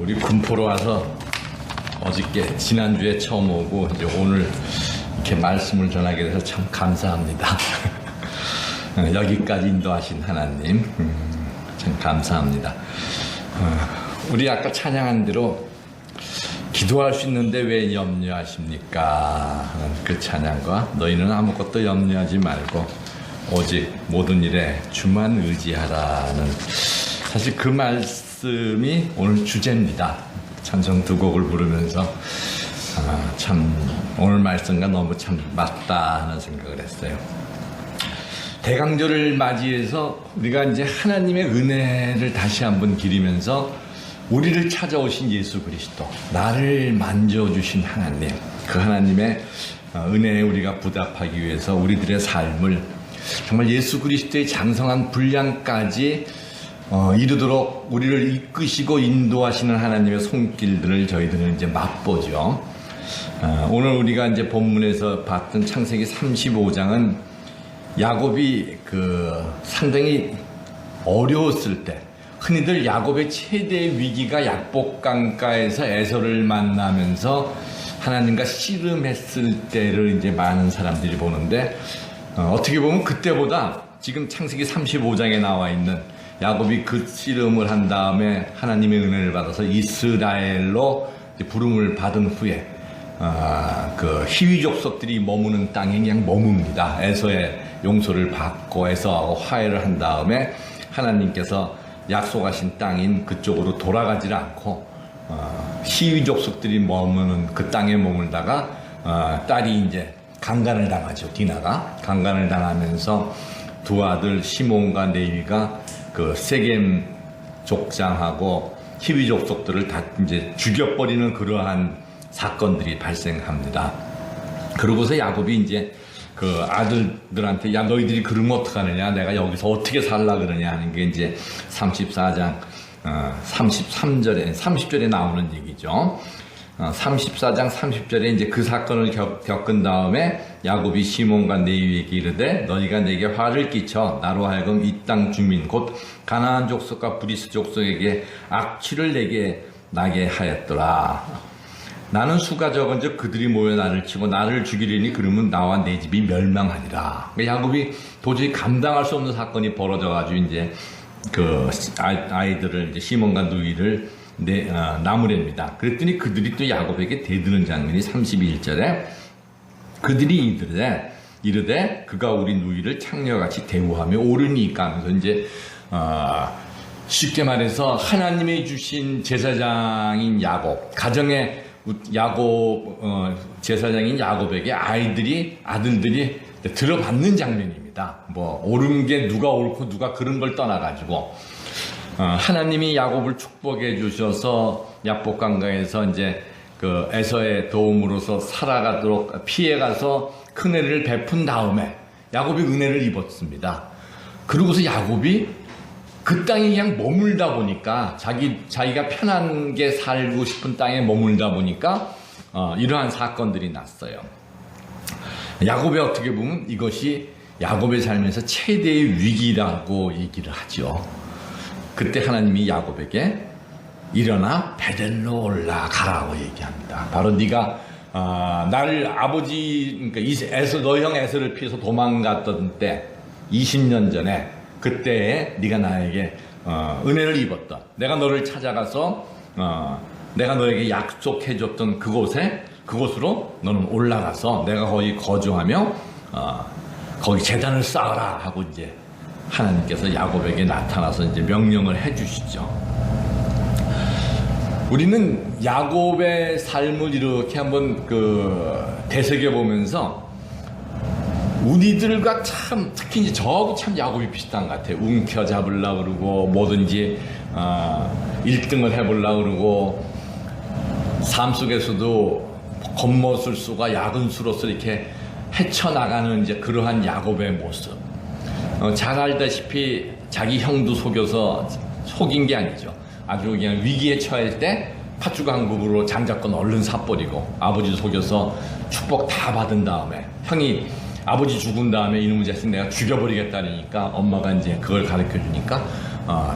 우리 군포로 와서 어저께 지난주에 처음 오고 이제 오늘 이렇게 말씀을 전하게 돼서 참 감사합니다. 여기까지 인도하신 하나님 참 감사합니다. 우리 아까 찬양한 대로 기도할 수 있는데 왜 염려하십니까? 하는 그 찬양과 너희는 아무것도 염려하지 말고 오직 모든 일에 주만 의지하라는 사실 그 말씀이 오늘 주제입니다. 찬송 두 곡을 부르면서 참 오늘 말씀과 너무 참 맞다 하는 생각을 했어요. 대강절을 맞이해서 우리가 이제 하나님의 은혜를 다시 한번 기리면서 우리를 찾아오신 예수 그리스도, 나를 만져주신 하나님, 그 하나님의 은혜에 우리가 보답하기 위해서 우리들의 삶을 정말 예수 그리스도의 장성한 분량까지 이르도록 우리를 이끄시고 인도하시는 하나님의 손길들을 저희들은 이제 맛보죠. 오늘 우리가 이제 본문에서 봤던 창세기 35장은 야곱이 상당히 어려웠을 때, 흔히들 야곱의 최대의 위기가 약복강가에서 에서를 만나면서 하나님과 씨름했을 때를 이제 많은 사람들이 보는데, 어떻게 보면 그때보다 지금 창세기 35장에 나와 있는 야곱이 그 씨름을 한 다음에 하나님의 은혜를 받아서 이스라엘로 부름을 받은 후에 그 히위 족속들이 머무는 땅에 그냥 머뭅니다. 에서의 용서를 받고 에서하고 화해를 한 다음에 하나님께서 약속하신 땅인 그쪽으로 돌아가지를 않고 히위 족속들이 머무는 그 땅에 머물다가 딸이 이제 강간을 당하죠. 디나가 강간을 당하면서 두 아들 시몬과 네위가 그 세겜 족장하고 히위 족속들을 다 이제 죽여버리는 그러한 사건들이 발생합니다. 그러고서 야곱이 이제 그 아들들한테 야 너희들이 그러면 어떡하느냐, 내가 여기서 어떻게 살라 그러냐 하는 게 이제 34장 33절에 30절에 나오는 얘기죠. 34장 30절에 이제 그 사건을 겪은 다음에 야곱이 시몬과 네위에게 이르되 너희가 내게 화를 끼쳐 나로 하여금 이 땅 주민 곧 가나안 족속과 브리스 족속에게 악취를 내게 나게 하였더라. 나는 수가 적은즉 그들이 모여 나를 치고 나를 죽이려니 그러면 나와 내 집이 멸망하리라. 야곱이 도저히 감당할 수 없는 사건이 벌어져가지고 이제 그 아이들을 이제 시몬과 누이를 나무랍니다. 그랬더니 그들이 또 야곱에게 대드는 장면이 31절에 그들이 이르되 그가 우리 누이를 창녀같이 대우하며 옳으니까 하면서 이제 쉽게 말해서 하나님이 주신 제사장인 야곱, 가정의 제사장인 야곱에게 아들들이 들어받는 장면입니다. 뭐 옳은 게 누가 옳고 누가 그런 걸 떠나가지고 하나님이 야곱을 축복해 주셔서 약복강가에서 이제 그 에서의 도움으로서 살아가도록 피해가서 큰 은혜를 베푼 다음에 야곱이 은혜를 입었습니다. 그러고서 야곱이 그 땅에 그냥 머물다 보니까 자기가 편안하게 살고 싶은 땅에 머물다 보니까 이러한 사건들이 났어요. 야곱이 어떻게 보면 이것이 야곱의 삶에서 최대의 위기라고 얘기를 하죠. 그때 하나님이 야곱에게 일어나 베델로 올라가라고 얘기합니다. 바로 네가 나를 아버지 그러니까 너희 형 에서를 피해서 도망갔던 때 20년 전에 그때에 네가 나에게 은혜를 입었던, 내가 너를 찾아가서 내가 너에게 약속해줬던 그곳으로 너는 올라가서 내가 거기 거주하며 거기 제단을 쌓아라 하고 이제 하나님께서 야곱에게 나타나서 이제 명령을 해주시죠. 우리는 야곱의 삶을 이렇게 한번 되새겨 보면서 우리들과 참 특히 이제 저하고 참 야곱이 비슷한 것 같아요. 움켜잡으려고 그러고 뭐든지 1등을 해보려고 그러고 삶 속에서도 겉멋을 쓰고 야근수로서 이렇게 헤쳐나가는 이제 그러한 야곱의 모습. 잘 알다시피 자기 형도 속인 게 아니죠. 아주 그냥 위기에 처할 때 팥죽왕국으로 장자권 얼른 사버리고 아버지 속여서 축복 다 받은 다음에 형이 아버지 죽은 다음에 이놈의 자식 내가 죽여버리겠다니까 엄마가 이제 그걸 가르쳐 주니까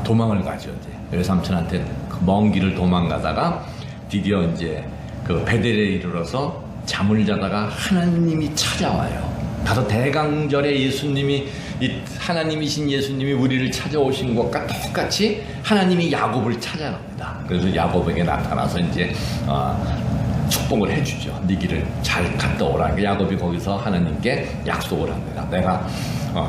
도망을 가죠. 이제 외삼촌한테 그 먼 길을 도망가다가 드디어 이제 그 베델에 이르러서 잠을 자다가 하나님이 찾아와요. 바로 대강절에 예수님이, 이 하나님이신 예수님이 우리를 찾아오신 것과 똑같이 하나님이 야곱을 찾아갑니다. 그래서 야곱에게 나타나서 이제 축복을 해주죠. 네 길을 잘 갔다 오라. 야곱이 거기서 하나님께 약속을 합니다. 내가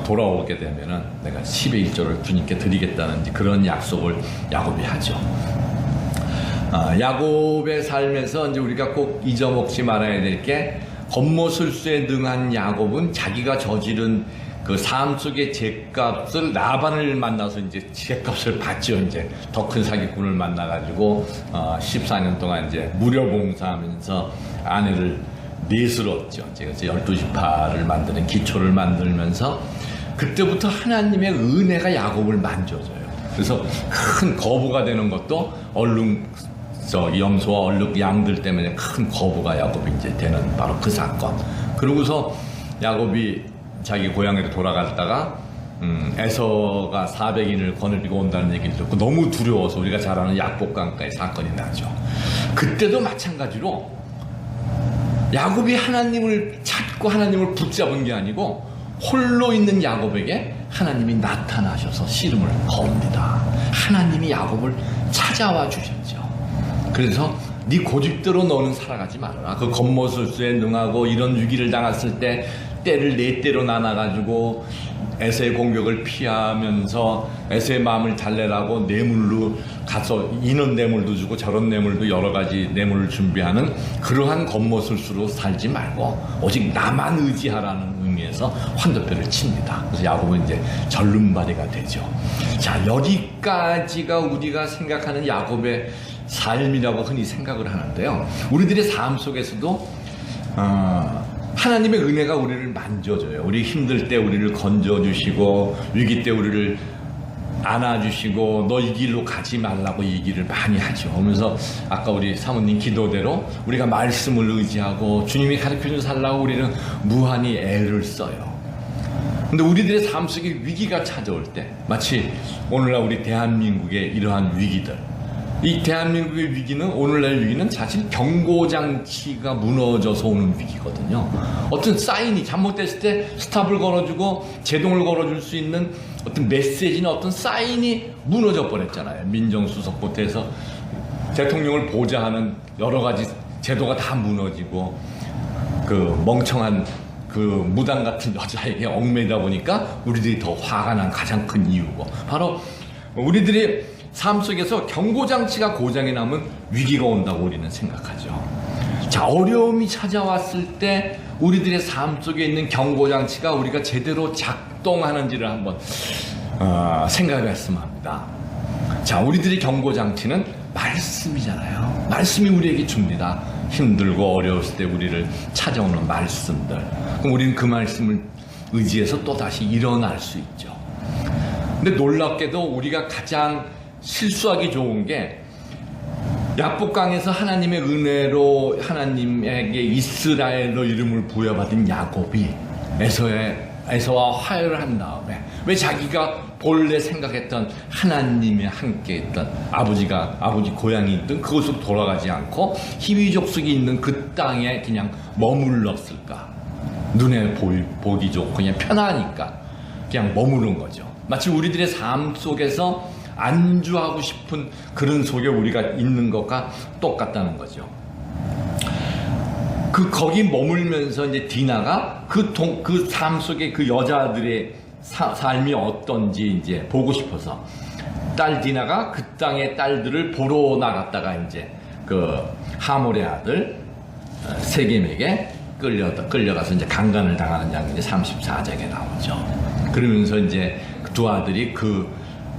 돌아오게 되면은 내가 10의 1조를 주님께 드리겠다는 그런 약속을 야곱이 하죠. 야곱의 삶에서 이제 우리가 꼭 잊어먹지 말아야 될 게, 겉모술수에 능한 야곱은 자기가 저지른 그 삶 속의 죄값을, 라반을 만나서 이제 죄값을 받죠. 이제 더 큰 사기꾼을 만나가지고 14년 동안 이제 무료봉사하면서 아내를 넷을 얻죠. 그래서 12지파를 만드는 기초를 만들면서 그때부터 하나님의 은혜가 야곱을 만져줘요. 그래서 큰 거부가 되는 것도 염소와 얼룩 양들 때문에 큰 거부가 야곱이 이제 되는 바로 그 사건. 그러고서 야곱이 자기 고향으로 돌아갔다가 에서가 400인을 거느리고 온다는 얘기를 듣고 너무 두려워서 우리가 잘 아는 약복강가의 사건이 나죠. 그때도 마찬가지로 야곱이 하나님을 찾고 하나님을 붙잡은 게 아니고 홀로 있는 야곱에게 하나님이 나타나셔서 씨름을 겁니다. 하나님이 야곱을 찾아와 주셨죠. 그래서 네 고집대로 너는 살아가지 말아라. 그 겉모술수에 능하고 이런 위기를 당했을 때 때를 네 때로 나눠가지고 에서의 공격을 피하면서 에서의 마음을 달래라고 뇌물로 가서 이런 뇌물도 주고 저런 뇌물도 여러 가지 뇌물을 준비하는 그러한 겉모술수로 살지 말고 오직 나만 의지하라는 의미에서 환도표를 칩니다. 그래서 야곱은 이제 절름발이가 되죠. 자, 여기까지가 우리가 생각하는 야곱의 삶이라고 흔히 생각을 하는데요. 우리들의 삶 속에서도 하나님의 은혜가 우리를 만져줘요. 우리 힘들 때 우리를 건져주시고 위기 때 우리를 안아주시고 너 이 길로 가지 말라고 얘기를 많이 하죠. 그러면서 아까 우리 사모님 기도대로 우리가 말씀을 의지하고 주님이 가르쳐준 살라고 우리는 무한히 애를 써요. 근데 우리들의 삶 속에 위기가 찾아올 때, 마치 오늘날 우리 대한민국의 이러한 위기들, 이 대한민국의 위기는, 오늘날 위기는 사실 경고장치가 무너져서 오는 위기거든요. 어떤 사인이 잘못됐을 때 스탑을 걸어주고 제동을 걸어줄 수 있는 어떤 메시지나 어떤 사인이 무너져 버렸잖아요. 민정수석부터 해서 대통령을 보좌하는 여러 가지 제도가 다 무너지고 그 멍청한 그 무당 같은 여자에게 얽매이다 보니까 우리들이 더 화가 난 가장 큰 이유고, 바로 우리들의 삶 속에서 경고장치가 고장이 나면 위기가 온다고 우리는 생각하죠. 자, 어려움이 찾아왔을 때 우리들의 삶 속에 있는 경고장치가 우리가 제대로 작동하는지를 한번 생각을 했으면 합니다. 자, 우리들의 경고장치는 말씀이잖아요. 말씀이 우리에게 줍니다. 힘들고 어려웠을 때 우리를 찾아오는 말씀들. 그럼 우리는 그 말씀을 의지해서 또다시 일어날 수 있죠. 근데 놀랍게도 우리가 가장 실수하기 좋은 게, 약복강에서 하나님의 은혜로 하나님에게 이스라엘로 이름을 부여받은 야곱이 에서와 화해를 한 다음에 왜 자기가 본래 생각했던 하나님이 함께 있던 아버지 고향이 있던 그곳으로 돌아가지 않고 히위족 속에 있는 그 땅에 그냥 머물렀을까? 눈에 보기 좋고 그냥 편하니까 그냥 머무른 거죠. 마치 우리들의 삶 속에서 안주하고 싶은 그런 속에 우리가 있는 것과 똑같다는 거죠. 거기 머물면서 이제 디나가 그 삶 속에 그 여자들의 삶이 어떤지 이제 보고 싶어서 딸 디나가 그 땅의 딸들을 보러 나갔다가 이제 그 하몰의 아들 세겜에게 끌려가서 이제 강간을 당하는 장면이 34장에 나오죠. 그러면서 이제 두 아들이 그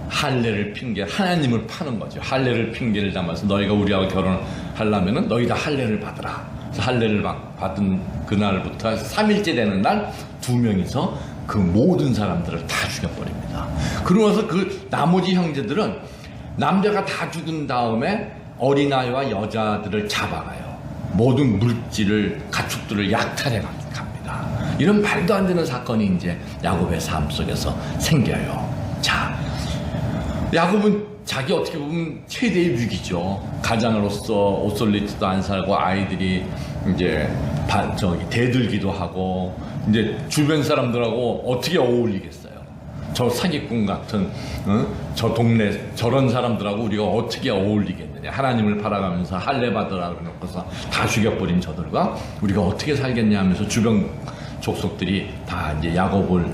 할례를 하나님을 파는 거죠. 할례를 핑계를 담아서 너희가 우리하고 결혼하려면은 너희 다 할례를 받으라. 그래서 할례를 받은 그날부터 3일째 되는 날 2명이서 그 모든 사람들을 다 죽여버립니다. 그러면서 그 나머지 형제들은 남자가 다 죽은 다음에 어린아이와 여자들을 잡아가요. 모든 물질을, 가축들을 약탈해 갑니다. 이런 말도 안 되는 사건이 이제 야곱의 삶 속에서 생겨요. 자, 야곱은 자기 어떻게 보면 최대의 위기죠. 가장으로서 옷솔리트도 안 살고 아이들이 이제 대들기도 하고 이제 주변 사람들하고 어떻게 어울리겠어요. 저 사기꾼 같은 저 동네 저런 사람들하고 우리가 어떻게 어울리겠느냐. 하나님을 바라가면서 할례 받으라 그러고서 다 죽여버린 저들과 우리가 어떻게 살겠냐 하면서 주변 족속들이 다 이제 야곱을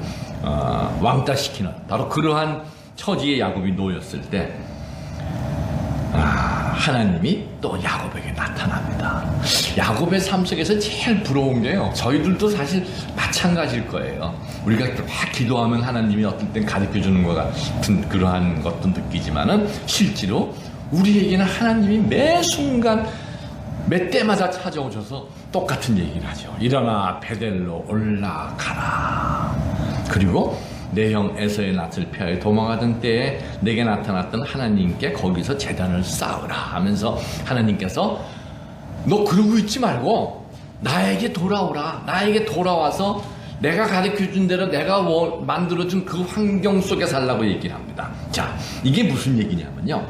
왕따시키는 바로 그러한 처지에 야곱이 놓였을 때 하나님이 또 야곱에게 나타납니다. 야곱의 삶 속에서 제일 부러운 게요. 저희들도 사실 마찬가지일 거예요. 우리가 막 기도하면 하나님이 어떤 땐 가르쳐주는 것 같은 그러한 것도 느끼지만은 실제로 우리에게는 하나님이 매 순간 매 때마다 찾아오셔서 똑같은 얘기를 하죠. 일어나 베델로 올라가라. 그리고 내 형 에서의 낯을 피하여 도망하던 때에 내게 나타났던 하나님께 거기서 제단을 쌓으라 하면서 하나님께서 너 그러고 있지 말고 나에게 돌아오라. 나에게 돌아와서 내가 가르쳐준 대로 내가 만들어준 그 환경 속에 살라고 얘기를 합니다. 자, 이게 무슨 얘기냐면요.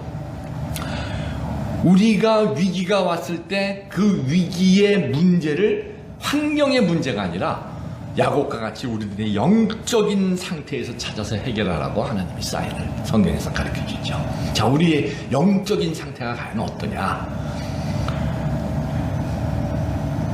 우리가 위기가 왔을 때 그 위기의 문제를 환경의 문제가 아니라 야곱과 같이 우리들의 영적인 상태에서 찾아서 해결하라고 하나님이 사인을 성경에서 가르쳐 주죠. 자, 우리의 영적인 상태가 과연 어떠냐?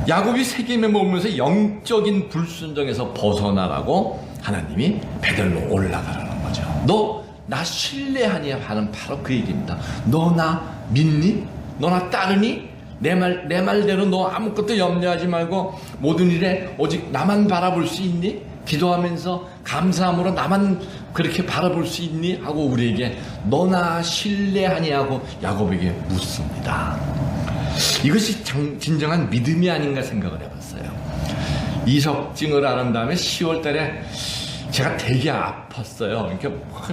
야곱이 세겜에 머물면서 영적인 불순종에서 벗어나라고 하나님이 베델로 올라가라는 거죠. 너 나 신뢰하니 하는 바로 그 얘기입니다. 너 나 믿니? 너 나 따르니? 내 말대로 너 아무것도 염려하지 말고 모든 일에 오직 나만 바라볼 수 있니? 기도하면서 감사함으로 나만 그렇게 바라볼 수 있니? 하고 우리에게 너나 신뢰하니 하고 야곱에게 묻습니다. 이것이 진정한 믿음이 아닌가 생각을 해봤어요. 이석증을 앓은 다음에 10월 달에 제가 되게 아팠어요. 이렇게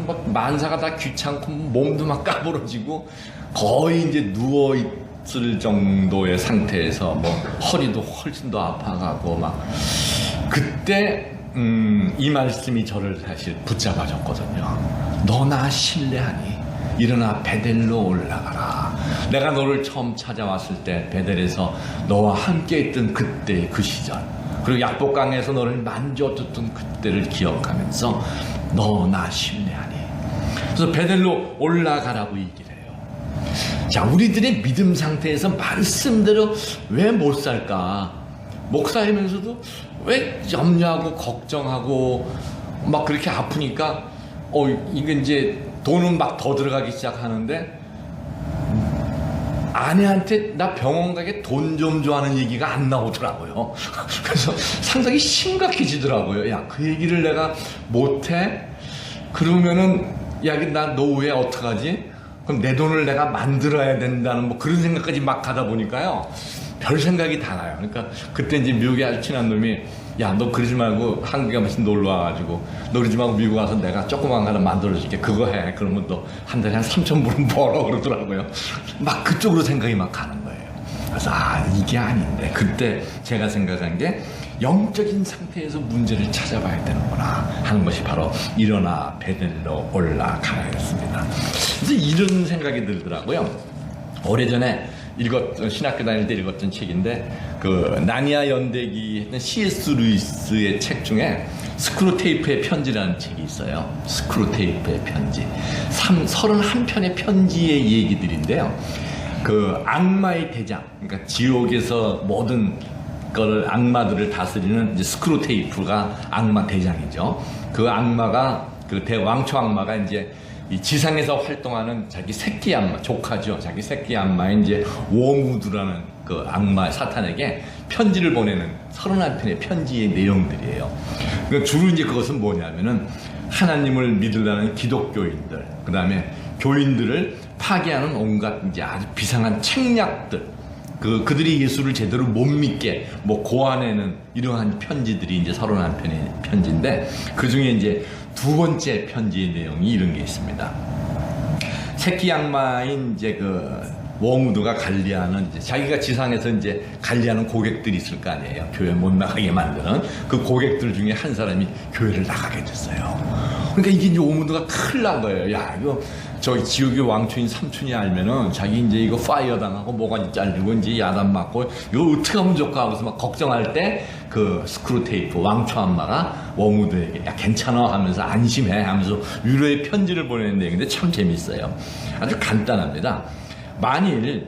막 만사가 다 귀찮고 몸도 막 까부러지고 거의 이제 누워있을 정도의 상태에서 뭐 허리도 훨씬 더 아파가고 막 그때 이 말씀이 저를 사실 붙잡아줬거든요. 너나 신뢰하니 일어나 베델로 올라가라. 내가 너를 처음 찾아왔을 때 베델에서 너와 함께 있던 그때 그 시절 그리고 약복강에서 너를 만져줬던 그때를 기억하면서 너 나 신뢰하니. 그래서 베델로 올라가라고 얘기를 해요. 자, 우리들의 믿음 상태에서 말씀대로 왜 못 살까? 목사이면서도 왜 염려하고 걱정하고 막 그렇게 아프니까 이게 이제 돈은 막 더 들어가기 시작하는데 아내한테 나 병원 가게 돈 좀 줘 하는 얘기가 안 나오더라고요. 그래서 상당히 심각해지더라고요. 야, 그 얘기를 내가 못해? 그러면은 야, 나 노후에 어떡하지? 그럼 내 돈을 내가 만들어야 된다는 뭐 그런 생각까지 막 하다 보니까요. 별 생각이 다 나요. 그러니까 그때 이제 미국에 아주 친한 놈이 야, 너 그러지 말고 한국에 한 번씩 놀러 와가지고 너 그러지 말고 미국 와서 내가 조그만 거 하나 만들어줄게. 그거 해. 그러면 너 한 달에 한 3,000불은 벌어 그러더라고요. 막 그쪽으로 생각이 막 가는 거예요. 그래서 이게 아닌데 그때 제가 생각한 게 영적인 상태에서 문제를 찾아봐야 되는구나 하는 것이 바로 일어나 베델로 올라가야겠습니다. 그래서 이런 생각이 들더라고요. 오래전에 신학교 다닐 때 읽었던 책인데 그 나니아 연대기 했던 C.S. 루이스의 책 중에 스크루테이프의 편지라는 책이 있어요. 스크루테이프의 편지. 31편의 편지의 얘기들인데요. 그 악마의 대장, 그러니까 지옥에서 모든 거를 악마들을 다스리는 이제 스크루테이프가 악마 대장이죠. 그 악마가 그 대왕초 악마가 이제 이 지상에서 활동하는 자기 새끼 악마, 조카죠. 자기 새끼 악마의 이제 워무드라는 그 악마 사탄에게 편지를 보내는 31편의 편지의 내용들이에요. 그러니까 주로 이제 그것은 뭐냐면은 하나님을 믿으려는 기독교인들, 그 다음에 교인들을 파괴하는 온갖 이제 아주 비상한 책략들, 그들이 예수를 제대로 못 믿게 뭐 고안해는 이러한 편지들이 이제 31편의 편지인데 그 중에 이제 두 번째 편지의 내용이 이런 게 있습니다. 새끼 악마인 이제 그 워무드가 관리하는 이제 자기가 지상에서 이제 관리하는 고객들이 있을 거 아니에요. 교회 못 나가게 만드는 그 고객들 중에 한 사람이 교회를 나가게 됐어요. 그러니까 이게 이제 오문드가 큰일 난 거예요. 야, 이거 저기 지옥의 왕초인 삼촌이 알면은 자기 이제 이거 파이어 당하고 뭐가 잘리고 이제 야단 맞고 이거 어떻게 하면 좋을까 하고서 막 걱정할 때 그 스크루 테이프 왕초 엄마가 워무드에게 야 괜찮아 하면서 안심해 하면서 위로의 편지를 보냈는데 근데 참 재밌어요. 아주 간단합니다. 만일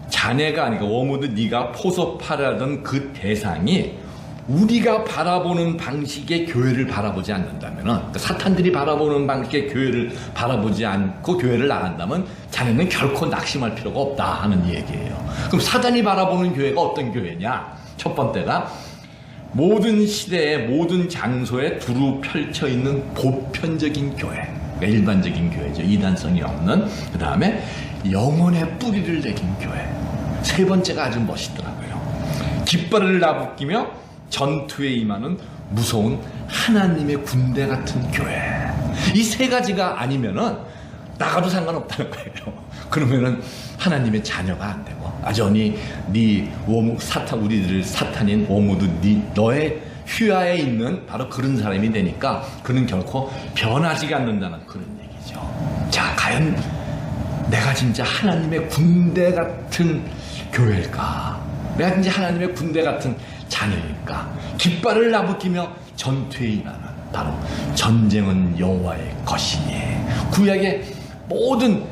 자네가 그러니까 워무드 네가 포섭하려던 그 대상이 우리가 바라보는 방식의 교회를 바라보지 않는다면 그러니까 사탄들이 바라보는 방식의 교회를 바라보지 않고 교회를 나간다면 자네는 결코 낙심할 필요가 없다 하는 얘기예요. 그럼 사단이 바라보는 교회가 어떤 교회냐? 첫 번째가 모든 시대에 모든 장소에 두루 펼쳐 있는 보편적인 교회, 그러니까 일반적인 교회죠. 이단성이 없는. 그 다음에 영혼의 뿌리를 내긴 교회. 세 번째가 아주 멋있더라고요. 깃발을 나부끼며 전투에 임하는 무서운 하나님의 군대 같은 교회. 이 세 가지가 아니면은 나가도 상관없다는 거예요. 그러면은 하나님의 자녀가 안 되고 아전이 네 사탄 우리들을 사탄인 오무드 너의 휘하에 있는 바로 그런 사람이 되니까 그는 결코 변하지 않는다는 그런 얘기죠. 자, 과연 내가 진짜 하나님의 군대 같은 교회일까? 내가 진짜 하나님의 군대 같은 자녀일까? 깃발을 나부끼며 전투에 임하는 바로 전쟁은 여호와의 것이니 구약의 모든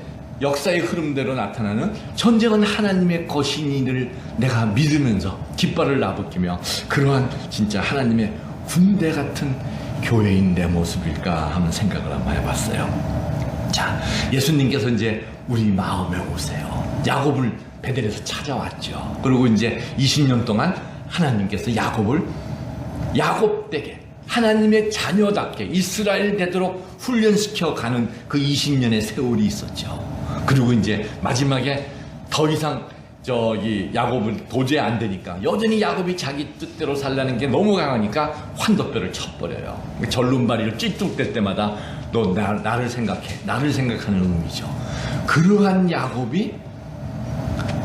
역사의 흐름대로 나타나는 전쟁은 하나님의 것이니를 내가 믿으면서 깃발을 나부끼며 그러한 진짜 하나님의 군대 같은 교회인 내 모습일까 하는 생각을 한번 해봤어요. 자, 예수님께서 이제 우리 마음에 오세요. 야곱을 베델에서 찾아왔죠. 그리고 이제 20년 동안 하나님께서 야곱에게 하나님의 자녀답게 이스라엘 되도록 훈련시켜 가는 그 20년의 세월이 있었죠. 그리고 이제 마지막에 더 이상 야곱은 도저히 안 되니까 여전히 야곱이 자기 뜻대로 살라는 게 너무 강하니까 환도뼈를 쳐버려요. 절름발이를 찌뚝댈 때마다 너 나를 생각해. 나를 생각하는 의미죠. 그러한 야곱이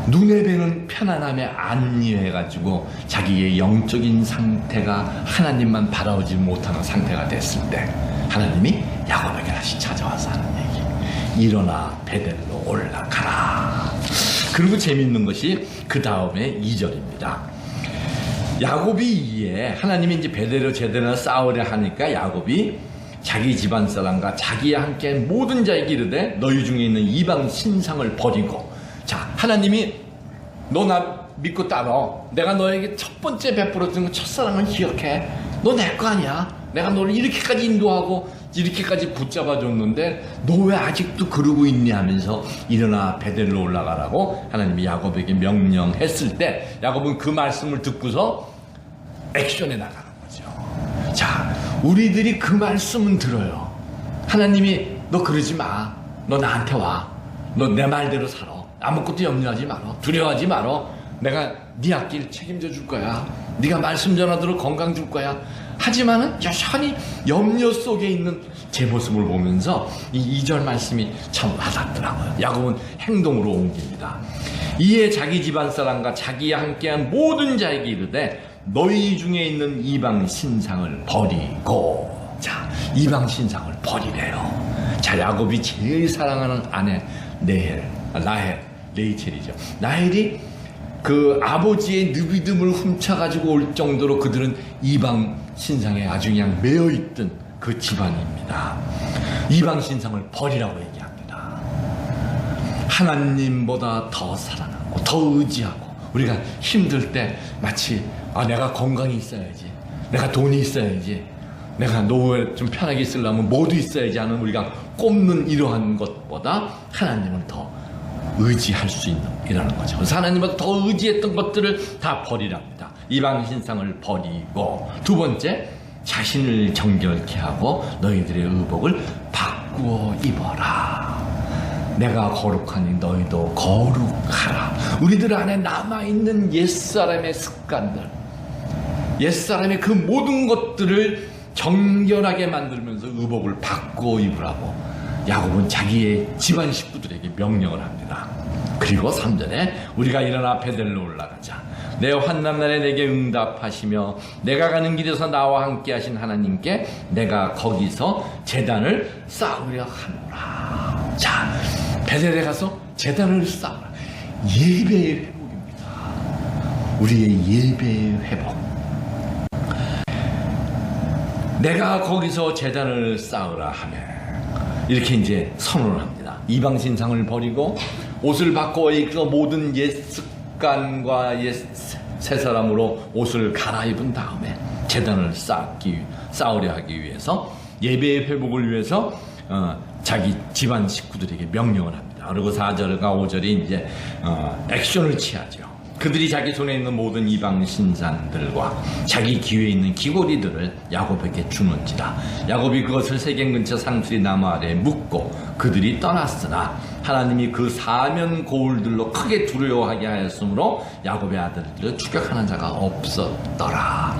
눈에 뵈는 편안함에 안위해가지고 자기의 영적인 상태가 하나님만 바라보지 못하는 상태가 됐을 때 하나님이 야곱에게 다시 찾아와서 하는 얘기. 일어나 베델로 올라가라. 그리고 재밌는 것이 그 다음에 2절입니다. 야곱이 이에 하나님이 이제 베델로 제대로 싸우려 하니까 야곱이 자기 집안 사람과 자기와 함께 모든 자에게 이르되 너희 중에 있는 이방 신상을 버리고 자, 하나님이 너 나 믿고 따라. 내가 너에게 첫 번째 베풀어준 그 첫사랑을 기억해. 너 내 거 아니야. 내가 너를 이렇게까지 인도하고 이렇게까지 붙잡아줬는데 너 왜 아직도 그러고 있니 하면서 일어나 베델로 올라가라고 하나님이 야곱에게 명령했을 때 야곱은 그 말씀을 듣고서 액션에 나가는 거죠. 자, 우리들이 그 말씀은 들어요. 하나님이 너 그러지 마. 너 나한테 와. 너 내 말대로 살아. 아무것도 염려하지 말어. 두려워하지 말어. 내가 네 앞길 책임져 줄 거야. 네가 말씀 전하도록 건강 줄 거야. 하지만은 여전히 염려 속에 있는 제 모습을 보면서 이 2절 말씀이 참 와닿더라고요. 야곱은 행동으로 옮깁니다. 이에 자기 집안 사람과 자기와 함께한 모든 자에게 이르되 너희 중에 있는 이방 신상을 버리고 자, 이방 신상을 버리래요. 자, 야곱이 제일 사랑하는 아내 라헬 레이첼이죠. 라헬이 그 아버지의 느비듬을 훔쳐가지고 올 정도로 그들은 이방 신상에 아주 그냥 매여있던 그 집안입니다. 이방 신상을 버리라고 얘기합니다. 하나님보다 더 사랑하고 더 의지하고 우리가 힘들 때 마치 내가 건강이 있어야지, 내가 돈이 있어야지, 내가 노후에 좀 편하게 있으려면 뭐도 있어야지 하는 우리가 꼽는 이러한 것보다 하나님을 더 의지할 수 있는 이라는 거죠. 그래서 하나님보다 더 의지했던 것들을 다 버리랍니다. 이방 신상을 버리고 두 번째 자신을 정결케 하고 너희들의 의복을 바꾸어 입어라. 내가 거룩하니 너희도 거룩하라. 우리들 안에 남아있는 옛사람의 습관들, 옛사람의 그 모든 것들을 정결하게 만들면서 의복을 바꾸어 입으라고 야곱은 자기의 집안 식구들에게 명령을 합니다. 그리고 3절에 우리가 일어나 베델로 올라가자. 내 환난날에 내게 응답하시며 내가 가는 길에서 나와 함께 하신 하나님께 내가 거기서 제단을 쌓으려 하노라. 자, 베델에 가서 제단을 쌓으라. 예배의 회복입니다. 우리의 예배의 회복. 내가 거기서 제단을 쌓으라 하며 이렇게 이제 선언을 합니다. 이방 신상을 버리고 옷을 바꿔 그 모든 옛 습관과 옛 새 사람으로 옷을 갈아입은 다음에 제단을 쌓으려 하기 위해서 예배의 회복을 위해서 자기 집안 식구들에게 명령을 합니다. 그리고 4절과 5절이 이제 액션을 취하죠. 그들이 자기 손에 있는 모든 이방 신상들과 자기 귀에 있는 귀고리들을 야곱에게 주는지라. 야곱이 그것을 세겜 근처 상수리 나무 아래에 묻고 그들이 떠났으나 하나님이 그 사면 고울들로 크게 두려워하게 하였으므로 야곱의 아들들을 추격하는 자가 없었더라.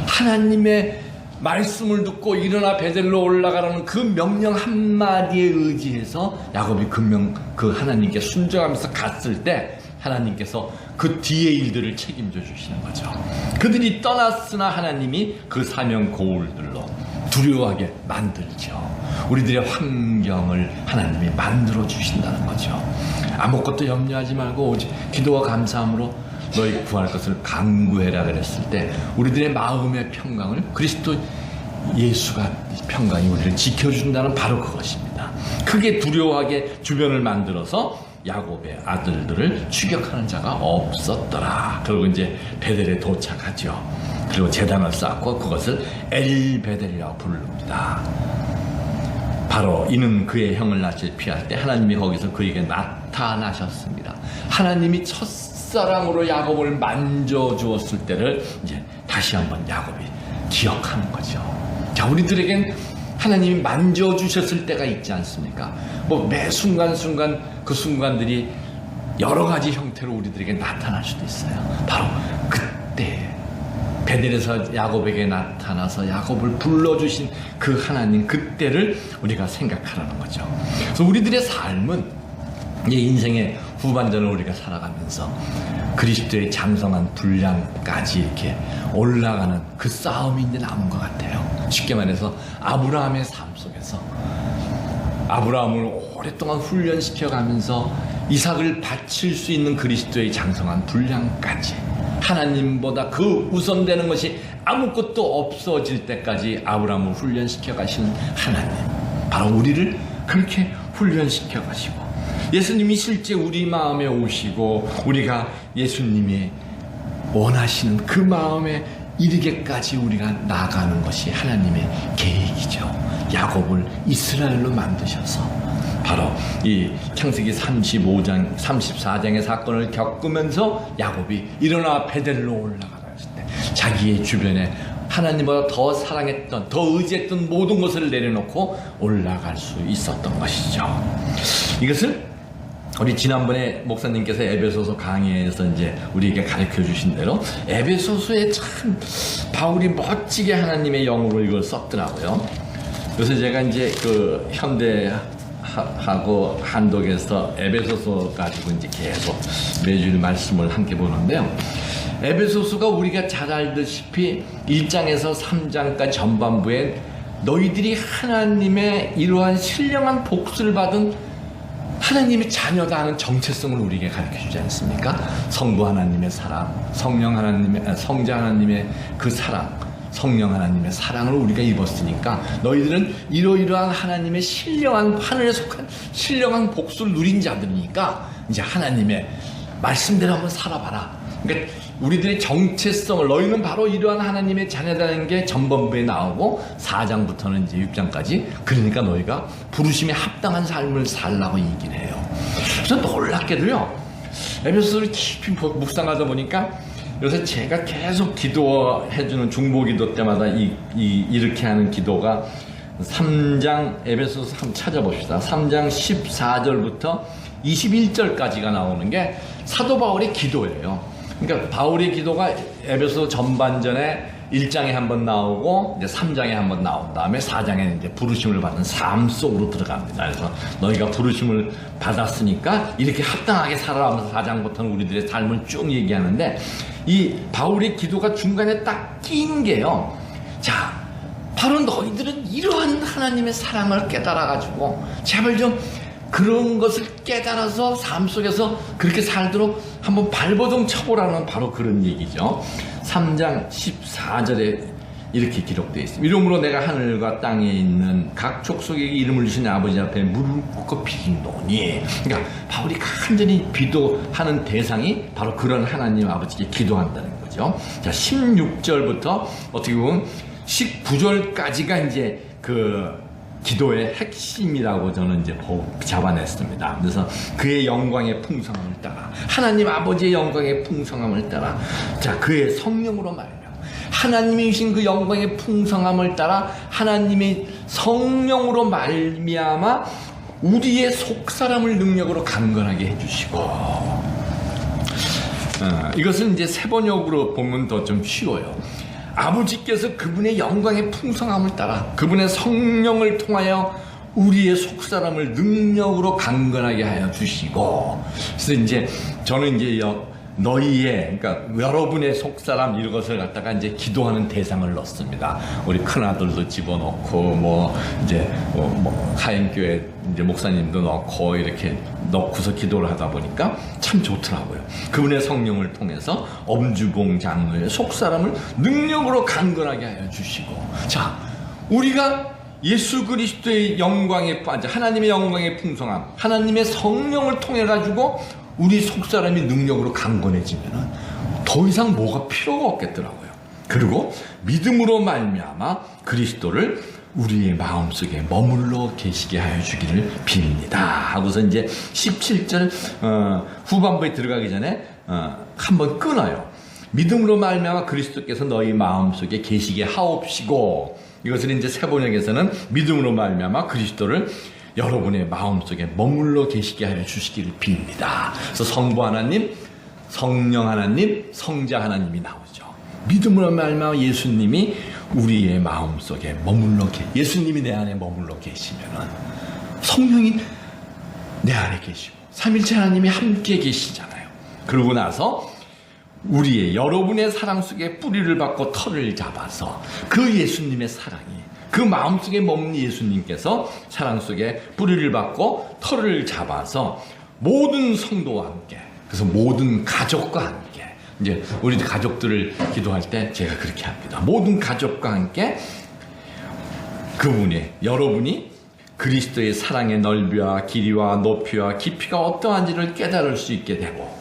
하나님의 말씀을 듣고 일어나 베델로 올라가라는 그 명령 한마디에 의지해서 야곱이 그 하나님께 순종하면서 갔을 때 하나님께서 그 뒤의 일들을 책임져 주시는 거죠. 그들이 떠났으나 하나님이 그 사명 고울들로 두려워하게 만들죠. 우리들의 환경을 하나님이 만들어 주신다는 거죠. 아무것도 염려하지 말고 오직 기도와 감사함으로 너희 구할 것을 간구해라 그랬을 때 우리들의 마음의 평강을 그리스도 예수가 평강이 우리를 지켜준다는 바로 그것입니다. 크게 두려워하게 주변을 만들어서 야곱의 아들들을 추격하는 자가 없었더라. 그리고 이제 베델에 도착하죠. 그리고 제단을 쌓고 그것을 엘베델이라고 부릅니다. 바로 이는 그의 형을 낯을 피할 때 하나님이 거기서 그에게 나타나셨습니다. 하나님이 첫사랑으로 야곱을 만져주었을 때를 이제 다시 한번 야곱이 기억하는 거죠. 자, 우리들에겐 하나님이 만져주셨을 때가 있지 않습니까? 뭐 매 순간순간 그 순간들이 여러 가지 형태로 우리들에게 나타날 수도 있어요. 바로 그때 베델에서 야곱에게 나타나서 야곱을 불러주신 그 하나님 그때를 우리가 생각하라는 거죠. 그래서 우리들의 삶은 이 인생의 후반전을 우리가 살아가면서 그리스도의 장성한 분량까지 이렇게 올라가는 그 싸움이 이제 남은 것 같아요. 쉽게 말해서 아브라함의 삶 속에서 아브라함을 오랫동안 훈련시켜가면서 이삭을 바칠 수 있는 그리스도의 장성한 분량까지 하나님보다 그 우선되는 것이 아무것도 없어질 때까지 아브라함을 훈련시켜 가시는 하나님, 바로 우리를 그렇게 훈련시켜 가시고 예수님이 실제 우리 마음에 오시고 우리가 예수님이 원하시는 그 마음에 이르게까지 우리가 나가는 것이 하나님의 계획이죠. 야곱을 이스라엘로 만드셔서 바로 이 창세기 35장, 34장의 사건을 겪으면서 야곱이 일어나 베델로 올라가었을 때 자기의 주변에 하나님보다 더 사랑했던, 더 의지했던 모든 것을 내려놓고 올라갈 수 있었던 것이죠. 이것을 우리 지난번에 목사님께서 에베소서 강의에서 이제 우리에게 가르쳐 주신 대로 에베소서에 참 바울이 멋지게 하나님의 영으로 이걸 썼더라고요. 그래서 제가 이제 그 현대하고 한독에서 에베소서 가지고 이제 계속 매주 말씀을 함께 보는데요. 에베소서가 우리가 잘 알다시피 1장에서 3장까지 전반부에 너희들이 하나님의 이러한 신령한 복수를 받은 하나님의 자녀다 하는 정체성을 우리에게 가르쳐 주지 않습니까? 성부 하나님의 사랑, 성자 하나님의 그 사랑, 성령 하나님의 사랑을 우리가 입었으니까 너희들은 이러이러한 하나님의 신령한, 하늘에 속한 신령한 복수를 누린 자들이니까 이제 하나님의 말씀대로 한번 살아봐라. 그러니까 우리들의 정체성을, 너희는 바로 이러한 하나님의 자녀라는 게 전반부에 나오고 4장부터는 이제 6장까지, 그러니까 너희가 부르심에 합당한 삶을 살라고 얘기를 해요. 그래서 놀랍게도요, 에베소서를 깊이 묵상하다 보니까 요새 제가 계속 기도해주는 중보기도 때마다 이렇게 하는 기도가 3장, 에베소서 한번 찾아봅시다. 3장 14절부터 21절까지가 나오는 게 사도 바울의 기도예요. 그러니까 바울의 기도가 에베소 전반전에 1장에 한번 나오고 이제 3장에 한번 나온 다음에 4장에 이제 부르심을 받은 삶 속으로 들어갑니다. 그래서 너희가 부르심을 받았으니까 이렇게 합당하게 살아가면서 4장부터는 우리들의 삶을 쭉 얘기하는데 이 바울의 기도가 중간에 딱 끼는 게요. 자, 바로 너희들은 이러한 하나님의 사랑을 깨달아가지고 제발 좀 그런 것을 깨달아서 삶 속에서 그렇게 살도록 한번 발버둥 쳐보라는 바로 그런 얘기죠. 3장 14절에 이렇게 기록되어 있습니다. 이러므로 내가 하늘과 땅에 있는 각 족속에게 이름을 주신 아버지 앞에 무릎을 꿇고 비노니. 그러니까 바울이 간절히 기도하는 대상이 바로 그런 하나님 아버지께 기도한다는 거죠. 자, 16절부터 어떻게 보면 19절까지가 이제 그 기도의 핵심이라고 저는 이제 잡아냈습니다. 그래서 그의 영광의 풍성함을 따라, 하나님 아버지의 영광의 풍성함을 따라, 자, 그의 성령으로 말미암아 하나님이 주신 그 영광의 풍성함을 따라 하나님의 성령으로 말미암아 우리의 속사람을 능력으로 강건하게 해주시고, 이것은 이제 세번역으로 보면 더 좀 쉬워요. 아버지께서 그분의 영광의 풍성함을 따라 그분의 성령을 통하여 우리의 속사람을 능력으로 강건하게 하여 주시고, 그래서 이제 저는 이제 너희의, 그러니까 여러분의 속사람 이것을 갖다가 이제 기도하는 대상을 넣습니다. 우리 큰아들도 집어넣고 뭐 이제 하행교회 이제 목사님도 넣고 이렇게 넣고서 기도를 하다 보니까 참 좋더라고요. 그분의 성령을 통해서 엄주봉 장로의 속사람을 능력으로 강건하게 하여 주시고, 자, 우리가 예수 그리스도의 영광에 빠져 하나님의 영광의 풍성함, 하나님의 성령을 통해 가지고 우리 속사람이 능력으로 강건해지면은 더 이상 뭐가 필요가 없겠더라고요. 그리고 믿음으로 말미암아 그리스도를 우리의 마음속에 머물러 계시게 하여 주기를 빕니다 하고서 이제 17절 후반부에 들어가기 전에 한번 끊어요. 믿음으로 말미암아 그리스도께서 너희 마음속에 계시게 하옵시고, 이것을 이제 세번역에서는 믿음으로 말미암아 그리스도를 여러분의 마음속에 머물러 계시게 하여 주시기를 빕니다. 그래서 성부 하나님, 성령 하나님, 성자 하나님이 나오죠. 믿음으로 말미암아 예수님이 우리의 마음속에 예수님이 내 안에 머물러 계시면은 성령이 내 안에 계시고 삼일체 하나님이 함께 계시잖아요. 그러고 나서 여러분의 사랑 속에 뿌리를 받고 털을 잡아서 그 예수님의 사랑이, 그 마음속에 머무는 예수님께서 사랑 속에 뿌리를 받고 털을 잡아서 모든 성도와 함께, 그래서 모든 가족과 함께, 이제 우리 가족들을 기도할 때 제가 그렇게 합니다. 모든 가족과 함께 여러분이 그리스도의 사랑의 넓이와 길이와 높이와 깊이가 어떠한지를 깨달을 수 있게 되고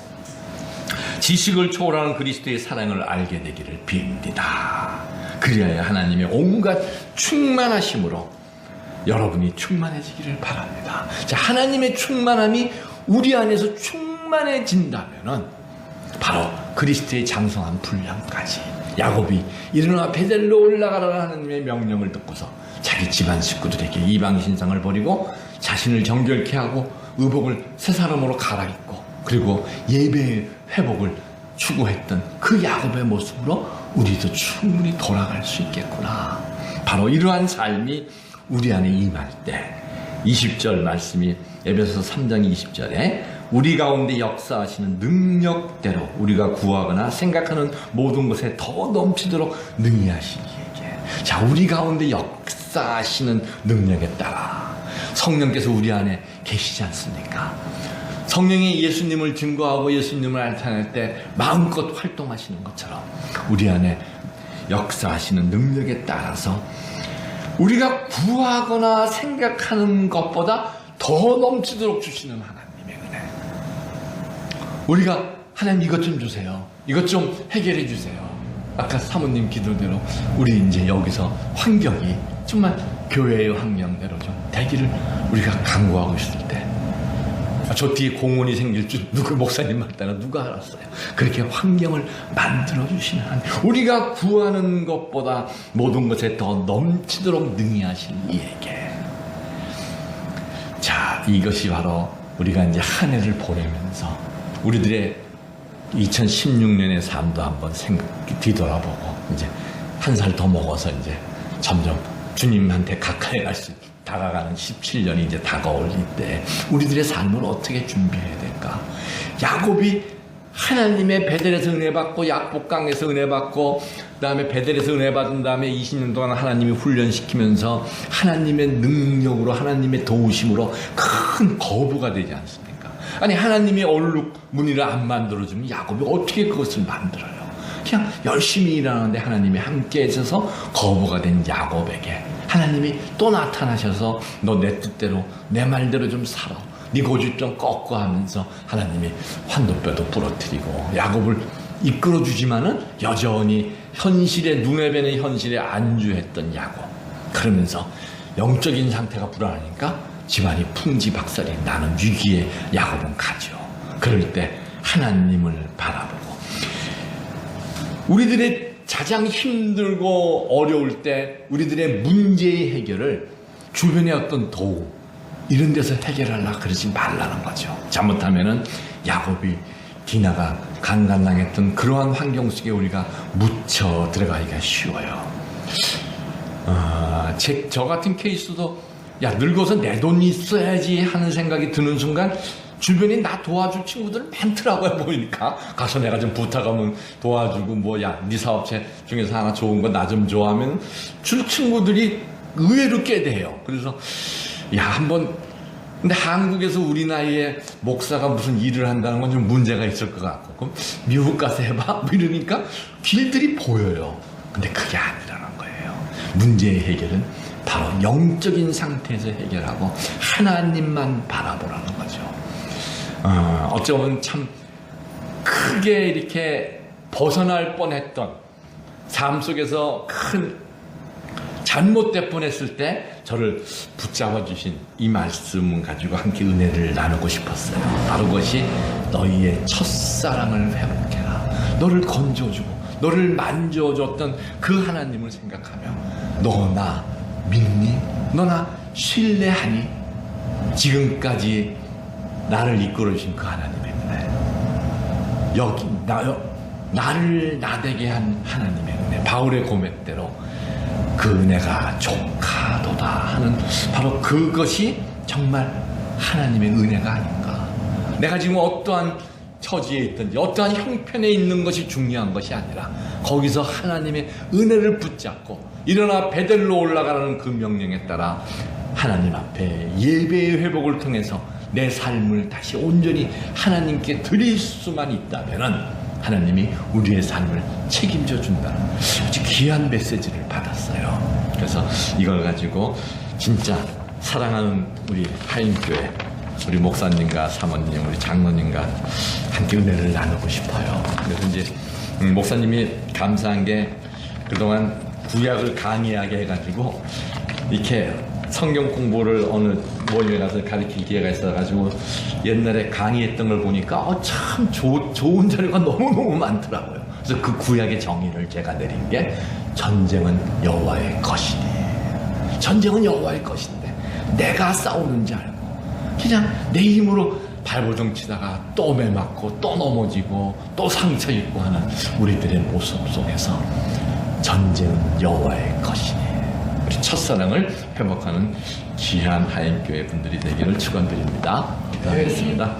지식을 초월하는 그리스도의 사랑을 알게 되기를 빕니다. 그리하여 하나님의 온갖 충만하심으로 여러분이 충만해지기를 바랍니다. 자, 하나님의 충만함이 우리 안에서 충만해진다면은 바로 그리스도의 장성한 분량까지, 야곱이 일어나 베델로 올라가라는 하나님의 명령을 듣고서 자기 집안 식구들에게 이방 신상을 버리고 자신을 정결케 하고 의복을 새 사람으로 갈아입고 그리고 예배의 회복을 추구했던 그 야곱의 모습으로 우리도 충분히 돌아갈 수 있겠구나. 바로 이러한 삶이 우리 안에 임할 때 20절 말씀이 에베소서 3장 20절에 우리 가운데 역사하시는 능력대로 우리가 구하거나 생각하는 모든 것에 더 넘치도록 능히 하시기에, 자, 우리 가운데 역사하시는 능력에 따라 성령께서 우리 안에 계시지 않습니까? 성령이 예수님을 증거하고 예수님을 나타낼 때 마음껏 활동하시는 것처럼 우리 안에 역사하시는 능력에 따라서 우리가 구하거나 생각하는 것보다 더 넘치도록 주시는 하나님의 은혜. 우리가 하나님 이것 좀 주세요, 이것 좀 해결해 주세요. 아까 사모님 기도대로 우리 이제 여기서 환경이 정말 교회의 환경대로 좀 되기를 우리가 간구하고 있을 때, 저 뒤에 공원이 생길 줄 누구 목사님 말따라 누가 알았어요. 그렇게 환경을 만들어 주시는 하나님, 우리가 구하는 것보다 모든 것에 더 넘치도록 능히 하신 이에게, 자, 이것이 바로 우리가 이제 한 해를 보내면서 우리들의 2016년의 삶도 한번 뒤돌아보고 이제 한 살 더 먹어서 이제 점점 주님한테 가까이 다가가는 17년이 이제 다가올 이때 우리들의 삶을 어떻게 준비해야 될까? 야곱이 하나님의 베델에서 은혜 받고 약복강에서 은혜 받고 그다음에 베델에서 은혜 받은 다음에 20년 동안 하나님이 훈련시키면서 하나님의 능력으로 하나님의 도우심으로 큰 거부가 되지 않습니까? 아니 하나님이 얼룩 무늬를 안 만들어주면 야곱이 어떻게 그것을 만들어요? 그냥 열심히 일하는데 하나님이 함께 해줘서 거부가 된 야곱에게 하나님이 또 나타나셔서 너 내 뜻대로 내 말대로 좀 살아. 네 고집 좀 꺾고 하면서 하나님이 환도뼈도 부러뜨리고 야곱을 이끌어주지만은 여전히 현실에 눈에 뵈는 현실에 안주했던 야곱. 그러면서 영적인 상태가 불안하니까 집안이 풍지박살이 나는 위기에 야곱은 가죠. 그럴 때 하나님을 바라보고 우리들의 가장 힘들고 어려울 때 우리들의 문제의 해결을 주변의 어떤 도움 이런 데서 해결하려고 그러지 말라는 거죠. 잘못하면은 야곱이 디나가 강간당했던 그러한 환경 속에 우리가 묻혀 들어가기가 쉬워요. 저 같은 케이스도 야 늙어서 내 돈 있어야지 하는 생각이 드는 순간 주변에 나 도와줄 친구들 많더라고요. 보이니까 가서 내가 좀 부탁하면 도와주고 뭐 야 네 사업체 중에서 하나 좋은 거 나 좀 좋아하면 줄 친구들이 의외로 꽤 돼요. 그래서 야 한번 근데 한국에서 우리 나이에 목사가 무슨 일을 한다는 건 좀 문제가 있을 것 같고 그럼 미국 가서 해봐 뭐 이러니까 길들이 보여요. 근데 그게 아니라는 거예요. 문제의 해결은 바로 영적인 상태에서 해결하고 하나님만 바라보라는 거죠. 어쩌면 참 크게 이렇게 벗어날 뻔했던 삶 속에서 큰 잘못될 뻔했을 때 저를 붙잡아 주신 이 말씀을 가지고 함께 은혜를 나누고 싶었어요. 바로 그것이 너희의 첫사랑을 회복해라. 너를 건져주고 너를 만져줬던 그 하나님을 생각하며 너 나 믿니? 너 나 신뢰하니? 지금까지 나를 이끌어주신 그 하나님의 은혜, 나를 나되게 한 하나님의 은혜, 바울의 고백대로 그 은혜가 족하도다 하는 바로 그것이 정말 하나님의 은혜가 아닌가. 내가 지금 어떠한 처지에 있든지 어떠한 형편에 있는 것이 중요한 것이 아니라 거기서 하나님의 은혜를 붙잡고 일어나 베델로 올라가라는 그 명령에 따라 하나님 앞에 예배의 회복을 통해서 내 삶을 다시 온전히 하나님께 드릴 수만 있다면 하나님이 우리의 삶을 책임져 준다는 아주 귀한 메시지를 받았어요. 그래서 이걸 가지고 진짜 사랑하는 우리 하인교회 우리 목사님과 사모님 우리 장로님과 함께 은혜를 나누고 싶어요. 그래서 이제 목사님이 감사한 게 그동안 구약을 강의하게 해가지고 이렇게 성경 공부를 어느 모임에 가서 가르칠 기회가 있어가지고 옛날에 강의했던 걸 보니까 참 좋은 자료가 너무너무 많더라고요. 그래서 그 구약의 정의를 제가 내린 게 전쟁은 여호와의 것이니 전쟁은 여호와의 것인데 내가 싸우는 줄 알고 그냥 내 힘으로 발버둥 치다가 또 매맞고 또 넘어지고 또 상처 입고 하는 우리들의 모습 속에서 전쟁은 여호와의 것이니 우리 첫사랑을 회복하는 귀한 하인교회 분들이 되기를 축원드립니다. 기도하겠습니다.